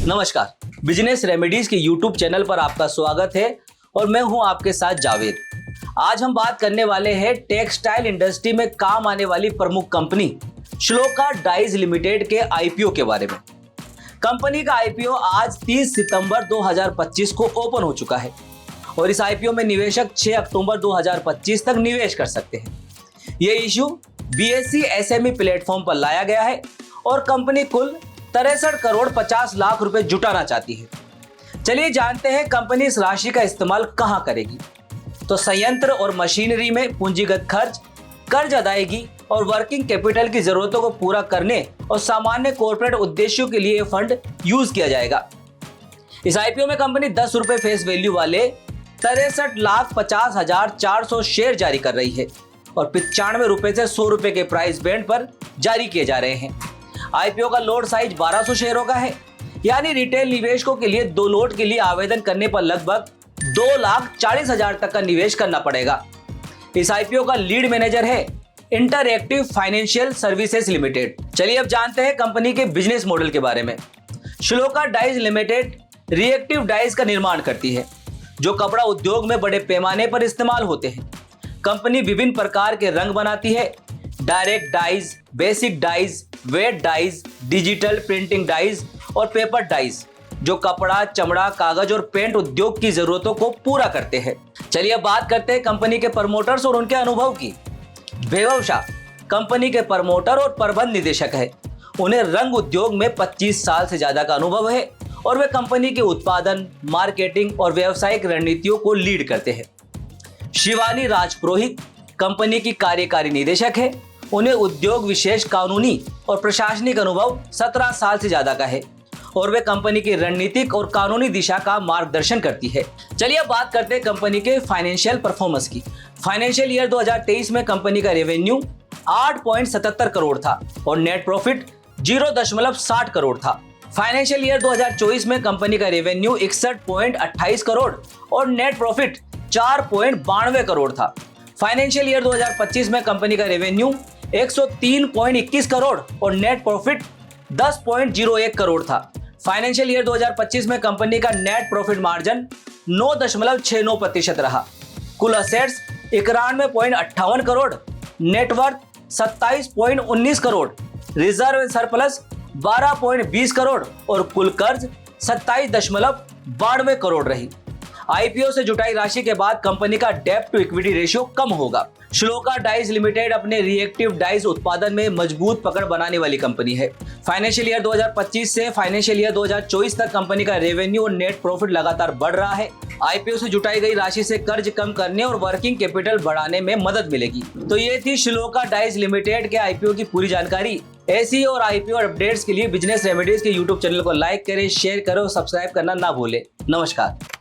नमस्कार, business remedies के YouTube channel पर आपका स्वागत है और मैं हूं आपके साथ जावेद। आज हम बात करने वाले हैं टेक्सटाइल इंडस्ट्री में काम आने वाली प्रमुख कंपनी श्लोका डाइज लिमिटेड के आईपीओ के बारे में। कंपनी का आईपीओ आज 30 सितंबर 2025 को ओपन हो चुका है और इस आईपीओ में निवेशक 6 अक्टूबर 2025 तक निवेश कर सकते हैं। यह इश्यू बीएसई एसएमई प्लेटफॉर्म पर लाया गया है और कंपनी कुल 63 करोड़ 50 लाख रुपए जुटाना चाहती है। चलिए जानते हैं कंपनी इस राशि का इस्तेमाल कहां करेगी। तो संयंत्र और मशीनरी में पूंजीगत खर्च, कर्ज अदायगी और वर्किंग कैपिटल की जरूरतों को पूरा करने और सामान्य कॉर्पोरेट उद्देश्यों के लिए यह फंड यूज किया जाएगा। इस आईपीओ में कंपनी 10 रुपए फेस वैल्यू वाले 63,50,400 शेयर जारी कर रही है और 95 रुपए से 100 रुपए के प्राइस बैंड पर जारी किए जा रहे हैं। आईपीओ का लोट साइज 1200 शेयरों का है, यानी रिटेल निवेशकों के लिए 2 लोट के लिए आवेदन करने पर लगभग 2,40,000 तक का निवेश करना पड़ेगा। इस आईपीओ का लीड मैनेजर है इंटरएक्टिव फाइनेंशियल सर्विसेज लिमिटेड। चलिए अब जानते हैं कंपनी के बिजनेस मॉडल के बारे में। Shloka dyes limited reactive dyes का निर्माण करती है जो कपड़ा उद्योग में बड़े पैमाने पर इस्तेमाल होते हैं। कंपनी विभिन्न प्रकार के रंग बनाती है, direct dyes, basic dyes, vat dyes, digital printing dyes और पेपर डाइज, जो कपड़ा, चमड़ा, कागज और पेंट उद्योग की जरूरतों को पूरा करते हैं। चलिए अब बात करते हैं कंपनी के प्रमोटर्स और उनके अनुभव की। वैभव शाह कंपनी के प्रमोटर और प्रबंध निदेशक है। उन्हें रंग उद्योग में 25 साल से ज्यादा का अनुभव है और वे कंपनी के उत्पादन, मार्केटिंग और व्यावसायिक रणनीतियों को लीड करते हैं। शिवानी राजपुरोहित कंपनी की कार्यकारी निदेशक है। उन्हें उद्योग विशेष कानूनी और प्रशासनिक अनुभव 17 साल से ज्यादा का है और वे कंपनी की रणनीतिक और कानूनी दिशा का मार्गदर्शन करती है। चलिए अब बात करते हैं कंपनी के फाइनेंशियल परफॉर्मेंस की। फाइनेंशियल ईयर 2023 में कंपनी का रेवेन्यू 8.77 करोड़ था और नेट प्रॉफिट 0.60 करोड़ था। फाइनेंशियल ईयर 2024 में कंपनी का रेवेन्यू 61.28 करोड़ और नेट प्रॉफिट 4.92 करोड़ था। फाइनेंशियल ईयर 2025 में कंपनी का रेवेन्यू 103.21 करोड़ और नेट प्रॉफिट 10.01 करोड़ था। फाइनेंशियल ईयर 2025 में कंपनी का नेट प्रॉफिट मार्जिन 9.69% रहा। कुल assets 91.58 crore, net worth 27.19 crore, reserve and surplus 12.20 crore और कुल कर्ज 27.92 करोड़ रही। आईपीओ से जुटाई राशि के बाद कंपनी का डेब्ट टू इक्विटी रेशियो कम होगा। श्लोका डाइज लिमिटेड अपने रिएक्टिव डाइज उत्पादन में मजबूत पकड़ बनाने वाली कंपनी है। फाइनेंशियल ईयर 2025 से फाइनेंशियल ईयर 2024 तक कंपनी का रेवेन्यू और नेट प्रॉफिट लगातार बढ़ रहा है। आईपीओ से जुटाई गई राशि से कर्ज कम करने और वर्किंग कैपिटल बढ़ाने में मदद मिलेगी। तो ये थी श्लोका डाइज लिमिटेड के आईपीओ की पूरी जानकारी। ऐसी और आईपीओ अपडेट्स के लिए बिजनेस रेमेडीज के यूट्यूब चैनल को लाइक करें, शेयर करें और सब्सक्राइब करना ना भूलें। नमस्कार।